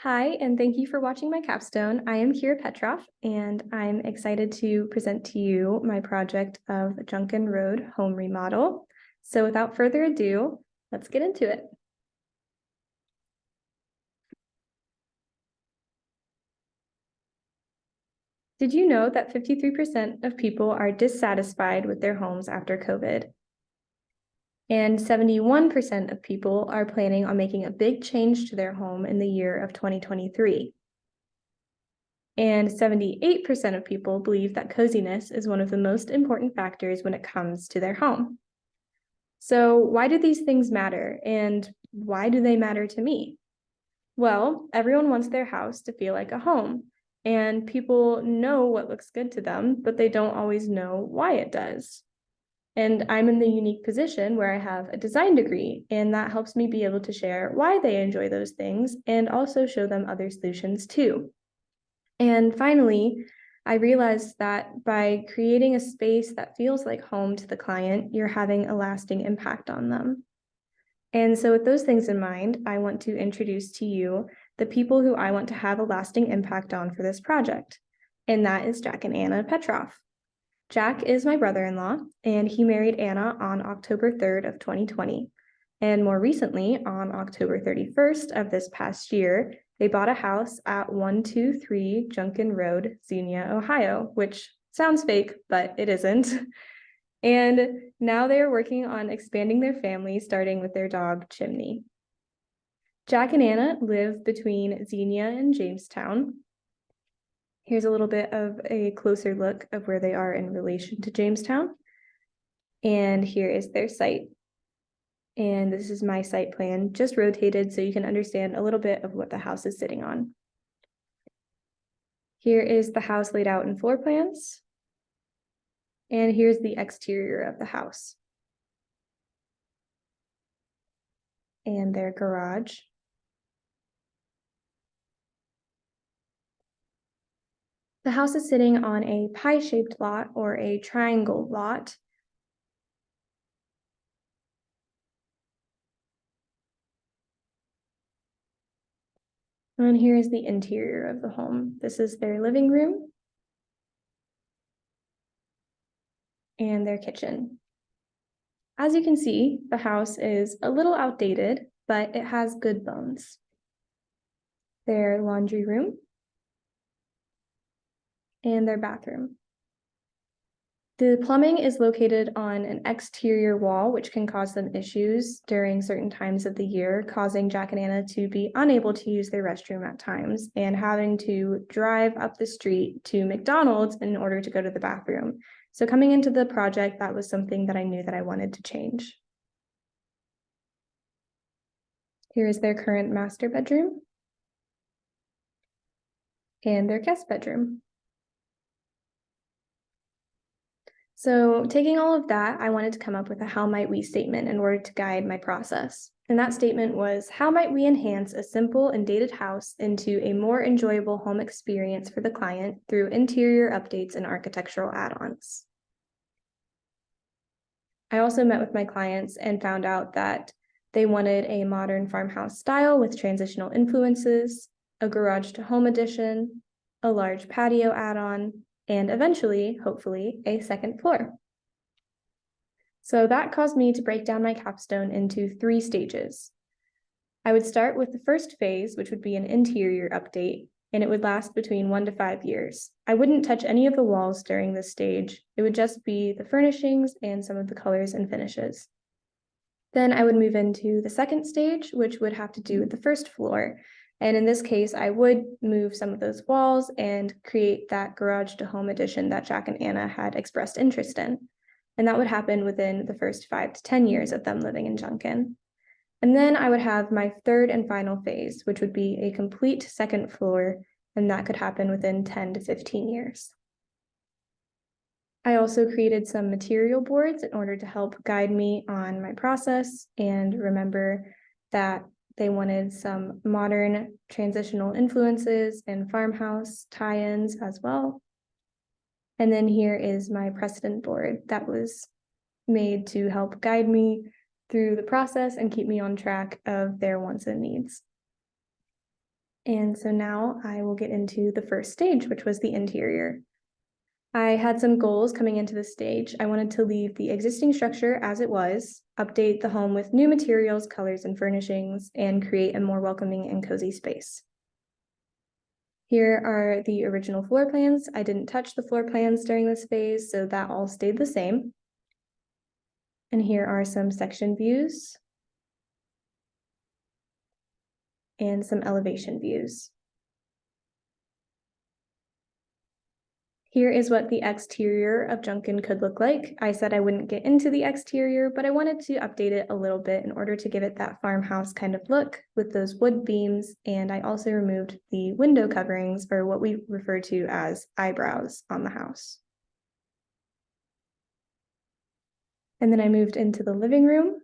Hi, and thank you for watching my capstone. I am Keirra Petroff, and I'm excited to present to you my project of Junkin Road home remodel. So without further ado, let's get into it. Did you know that 53% of people are dissatisfied with their homes after COVID? And 71% of people are planning on making a big change to their home in the year of 2023. And 78% of people believe that coziness is one of the most important factors when it comes to their home. So why do these things matter, and why do they matter to me? Well, everyone wants their house to feel like a home, and people know what looks good to them, but they don't always know why it does. And I'm in the unique position where I have a design degree, and that helps me be able to share why they enjoy those things and also show them other solutions too. And finally, I realized that by creating a space that feels like home to the client, you're having a lasting impact on them. And so with those things in mind, I want to introduce to you the people who I want to have a lasting impact on for this project. And that is Jack and Anna Petroff. Jack is my brother-in-law, and he married Anna on October 3rd of 2020. And more recently, on October 31st of this past year, they bought a house at 123 Junkin Road, Xenia, Ohio, which sounds fake, but it isn't. And now they are working on expanding their family, starting with their dog, Chimney. Jack and Anna live between Xenia and Jamestown. Here's a little bit of a closer look of where they are in relation to Jamestown. And here is their site. And this is my site plan, just rotated so you can understand a little bit of what the house is sitting on. Here is the house laid out in floor plans. And here's the exterior of the house. And their garage. The house is sitting on a pie-shaped lot or a triangle lot. And here is the interior of the home. This is their living room and their kitchen. As you can see, the house is a little outdated, but it has good bones. Their laundry room and their bathroom. The plumbing is located on an exterior wall, which can cause them issues during certain times of the year, causing Jack and Anna to be unable to use their restroom at times and having to drive up the street to McDonald's in order to go to the bathroom. So coming into the project, that was something that I knew that I wanted to change. Here is their current master bedroom and their guest bedroom. So taking all of that, I wanted to come up with a how might we statement in order to guide my process. And that statement was, how might we enhance a simple and dated house into a more enjoyable home experience for the client through interior updates and architectural add-ons? I also met with my clients and found out that they wanted a modern farmhouse style with transitional influences, a garage to home addition, a large patio add-on, and eventually, hopefully, a second floor. So that caused me to break down my capstone into 3 stages. I would start with the first phase, which would be an interior update, and it would last between 1 to 5 years. I wouldn't touch any of the walls during this stage. It would just be the furnishings and some of the colors and finishes. Then I would move into the second stage, which would have to do with the first floor. And in this case, I would move some of those walls and create that garage to home addition that Jack and Anna had expressed interest in. And that would happen within the first 5 to 10 years of them living in Junkin. And then I would have my third and final phase, which would be a complete second floor, and that could happen within 10 to 15 years. I also created some material boards in order to help guide me on my process, and remember that they wanted some modern transitional influences and farmhouse tie-ins as well. And then here is my precedent board that was made to help guide me through the process and keep me on track of their wants and needs. And so now I will get into the first stage, which was the interior. I had some goals coming into the stage. I wanted to leave the existing structure as it was, update the home with new materials, colors, and furnishings, and create a more welcoming and cozy space. Here are the original floor plans. I didn't touch the floor plans during this phase, so that all stayed the same. And here are some section views and some elevation views. Here is what the exterior of Junkin could look like. I said I wouldn't get into the exterior, but I wanted to update it a little bit in order to give it that farmhouse kind of look with those wood beams. And I also removed the window coverings, or what we refer to as eyebrows, on the house. And then I moved into the living room.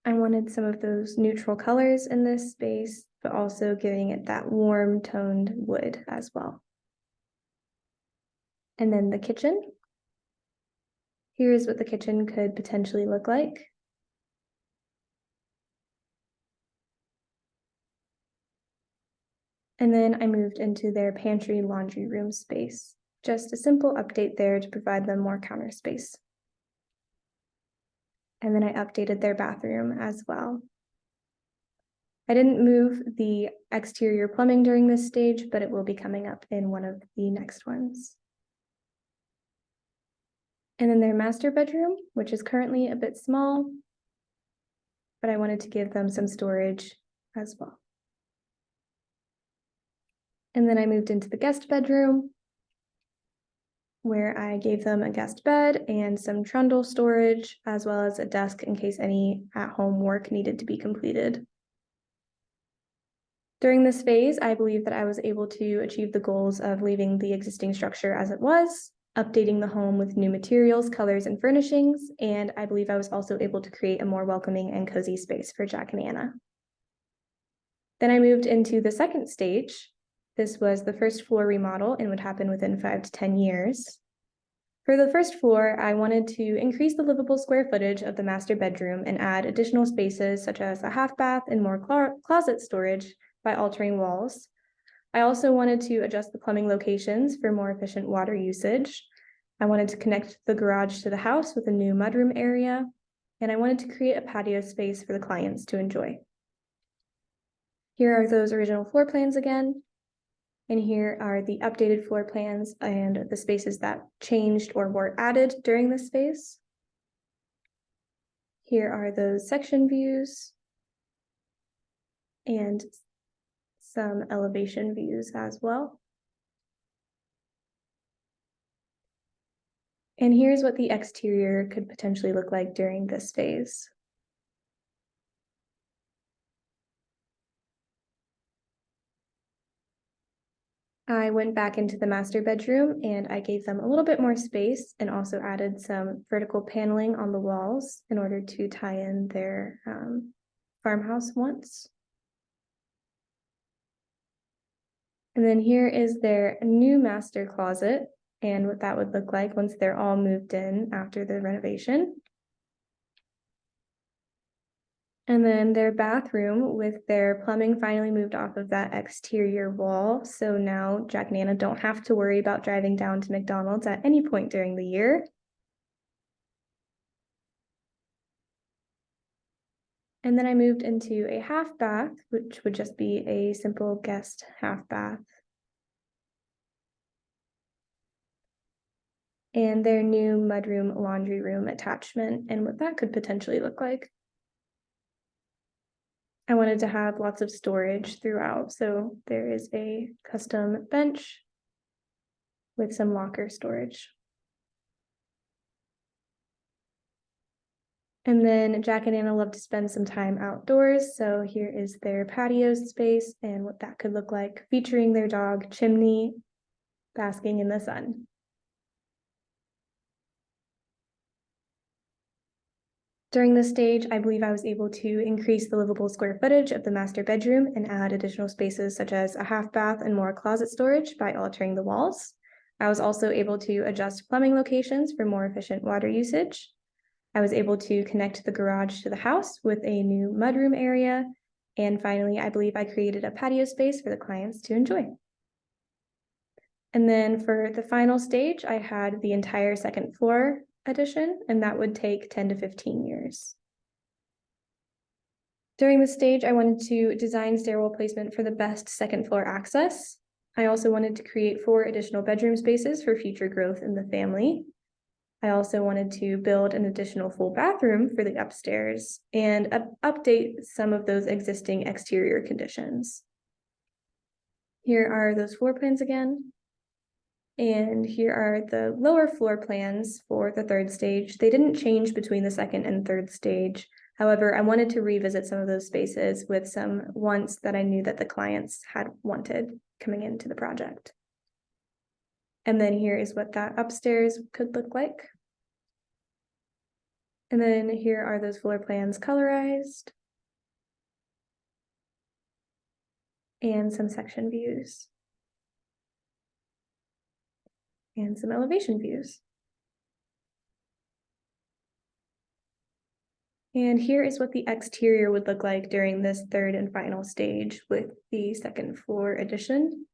I wanted some of those neutral colors in this space, but also giving it that warm toned wood as well. And then the kitchen. Here's what the kitchen could potentially look like. And then I moved into their pantry laundry room space. Just a simple update there to provide them more counter space. And then I updated their bathroom as well. I didn't move the exterior plumbing during this stage, but it will be coming up in one of the next ones. And then their master bedroom, which is currently a bit small, but I wanted to give them some storage as well. And then I moved into the guest bedroom, where I gave them a guest bed and some trundle storage, as well as a desk in case any at-home work needed to be completed. During this phase, I believe that I was able to achieve the goals of leaving the existing structure as it was, updating the home with new materials, colors, and furnishings, and I believe I was also able to create a more welcoming and cozy space for Jack and Anna. Then I moved into the second stage. This was the first floor remodel and would happen within 5 to 10 years. For the first floor, I wanted to increase the livable square footage of the master bedroom and add additional spaces such as a half bath and more closet storage by altering walls. I also wanted to adjust the plumbing locations for more efficient water usage. I wanted to connect the garage to the house with a new mudroom area, and I wanted to create a patio space for the clients to enjoy. Here are those original floor plans again. And here are the updated floor plans and the spaces that changed or were added during this phase. Here are those section views and some elevation views as well. And here's what the exterior could potentially look like during this phase. I went back into the master bedroom and I gave them a little bit more space and also added some vertical paneling on the walls in order to tie in their farmhouse wants. And then here is their new master closet and what that would look like once they're all moved in after the renovation. And then their bathroom with their plumbing finally moved off of that exterior wall. So now Jack and Anna don't have to worry about driving down to McDonald's at any point during the year. And then I moved into a half bath, which would just be a simple guest half bath. And their new mudroom laundry room attachment and what that could potentially look like. I wanted to have lots of storage throughout, so there is a custom bench with some locker storage. And then Jack and Anna love to spend some time outdoors, so here is their patio space and what that could look like, featuring their dog Chimney basking in the sun. During this stage, I believe I was able to increase the livable square footage of the master bedroom and add additional spaces such as a half bath and more closet storage by altering the walls. I was also able to adjust plumbing locations for more efficient water usage. I was able to connect the garage to the house with a new mudroom area, And finally, I believe I created a patio space for the clients to enjoy. And then for the final stage, I had the entire second floor addition, and that would take 10 to 15 years. During this stage, I wanted to design stairwell placement for the best second floor access. I also wanted to create 4 additional bedroom spaces for future growth in the family. I also wanted to build an additional full bathroom for the upstairs and update some of those existing exterior conditions. Here are those floor plans again. And here are the lower floor plans for the third stage. They didn't change between the second and third stage. However, I wanted to revisit some of those spaces with some wants that I knew that the clients had wanted coming into the project. And then here is what that upstairs could look like. And then here are those floor plans colorized. And some section views. And some elevation views. And here is what the exterior would look like during this third and final stage with the second floor addition.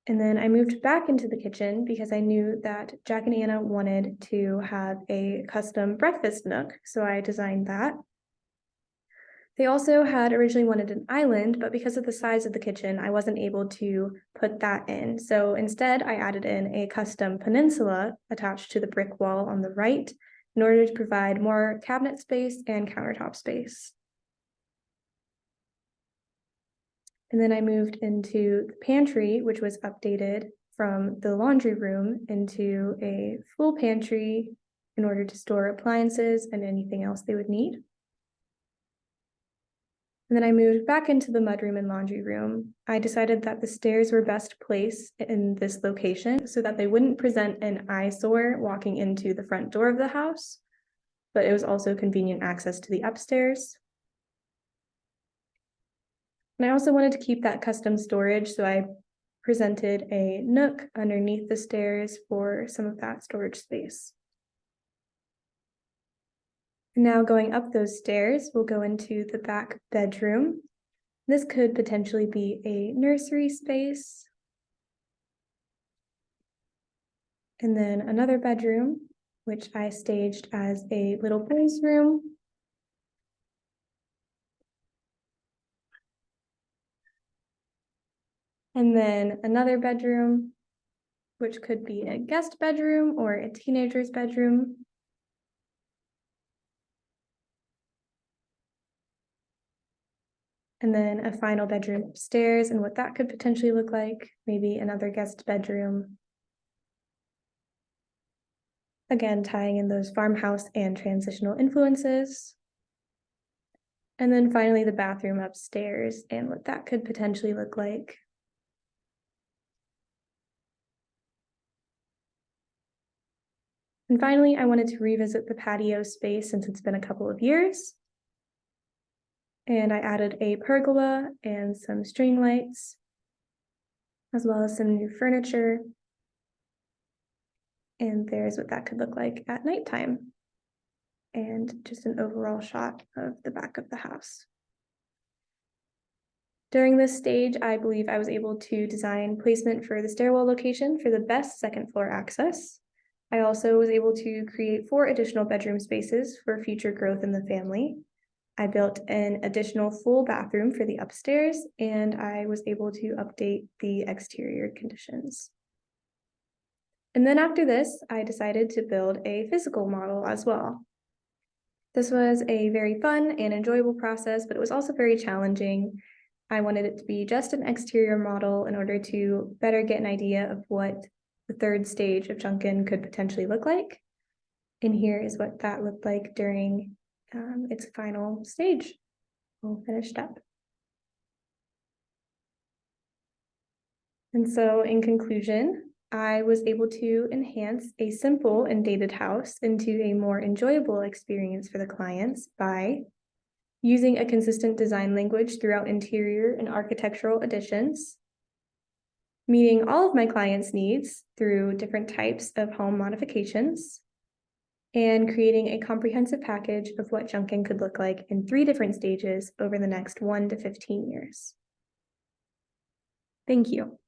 And then I moved back into the kitchen because I knew that Jack and Anna wanted to have a custom breakfast nook, so I designed that. They also had originally wanted an island, but because of the size of the kitchen, I wasn't able to put that in. So instead, I added in a custom peninsula attached to the brick wall on the right in order to provide more cabinet space and countertop space. And then I moved into the pantry, which was updated from the laundry room into a full pantry in order to store appliances and anything else they would need. And then I moved back into the mudroom and laundry room. I decided that the stairs were best placed in this location so that they wouldn't present an eyesore walking into the front door of the house, but it was also convenient access to the upstairs. And I also wanted to keep that custom storage, so I presented a nook underneath the stairs for some of that storage space. Now going up those stairs, we'll go into the back bedroom. This could potentially be a nursery space. And then another bedroom, which I staged as a little boys' room. And then another bedroom, which could be a guest bedroom or a teenager's bedroom. And then a final bedroom upstairs and what that could potentially look like, maybe another guest bedroom. Again, tying in those farmhouse and transitional influences. And then finally the bathroom upstairs and what that could potentially look like. And finally, I wanted to revisit the patio space since it's been a couple of years. And I added a pergola and some string lights, as well as some new furniture. And there's what that could look like at nighttime. And just an overall shot of the back of the house. During this stage, I believe I was able to design placement for the stairwell location for the best second floor access. I also was able to create 4 additional bedroom spaces for future growth in the family. I built an additional full bathroom for the upstairs, and I was able to update the exterior conditions. And then after this, I decided to build a physical model as well. This was a very fun and enjoyable process, but it was also very challenging. I wanted it to be just an exterior model in order to better get an idea of what the third stage of Junkin could potentially look like. And here is what that looked like during its final stage, all finished up. And so in conclusion, I was able to enhance a simple and dated house into a more enjoyable experience for the clients by using a consistent design language throughout interior and architectural additions, meeting all of my clients' needs through different types of home modifications, and creating a comprehensive package of what Junkin could look like in 3 different stages over the next 1 to 15 years. Thank you.